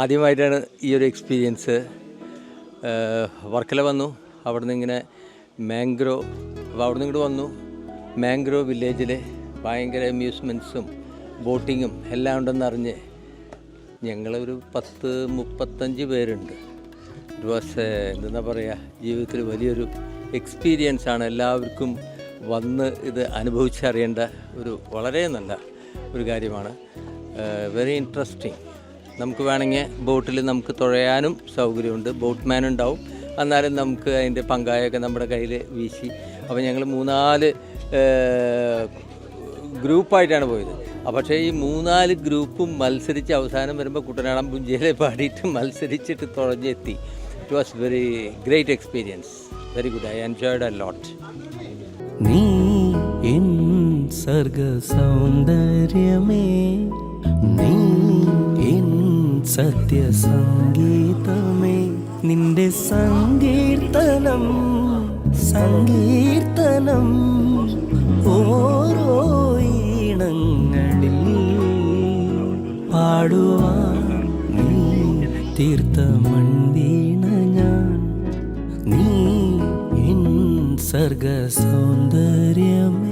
ആദ്യമായിട്ടാണ് ഈ ഒരു എക്സ്പീരിയൻസ്. വർക്കല വന്നു, അവിടെ നിന്ന് ഇങ്ങനെ അപ്പോൾ അവിടെ നിന്ന് ഇങ്ങോട്ട് വന്നു. മാംഗ്രോ വില്ലേജിൽ ഭയങ്കര അമ്യൂസ്മെൻറ്റ്സും ബോട്ടിങ്ങും എല്ലാം ഉണ്ടെന്ന് അറിഞ്ഞ് ഞങ്ങളൊരു 35 പേരുണ്ട്. ഇറ്റ് വാസ് എന്താ പറയുക, ജീവിതത്തിൽ വലിയൊരു എക്സ്പീരിയൻസാണ്. എല്ലാവർക്കും വന്ന് ഇത് അനുഭവിച്ചറിയേണ്ട വളരെ നല്ല ഒരു കാര്യമാണ്. Very interesting. നമുക്ക് വേണമെങ്കിൽ ബോട്ടിൽ നമുക്ക് തുഴയാനും സൗകര്യമുണ്ട്. ബോട്ട്മാൻ ഉണ്ടാവും, എന്നാലും നമുക്ക് അതിൻ്റെ പങ്കായൊക്കെ നമ്മുടെ കയ്യിൽ വീശി. അപ്പോൾ ഞങ്ങൾ 3-4 ഗ്രൂപ്പായിട്ടാണ് പോയത്. പക്ഷേ ഈ 3-4 ഗ്രൂപ്പും മത്സരിച്ച് അവസാനം വരുമ്പോൾ കുട്ടനാടൻ പുഞ്ചയിലെ പാടിയിട്ട് മത്സരിച്ചിട്ട് തുഴഞ്ഞെത്തി. It was very great experience. Very good. I enjoyed a lot. നീ എൻ സർഗ സൗന്ദര്യമേ, നീ എൻ സത്യ സംഗീതമേ, നിന്റെ സങ്കീർത്തനം സങ്കീർത്തനം ഓരോ ഈണങ്ങളിൽ പാടുവാൻ നീ തീർത്ത മൺവീണ ഞാൻ. നീ എൻ സർഗ സൗന്ദര്യമേ.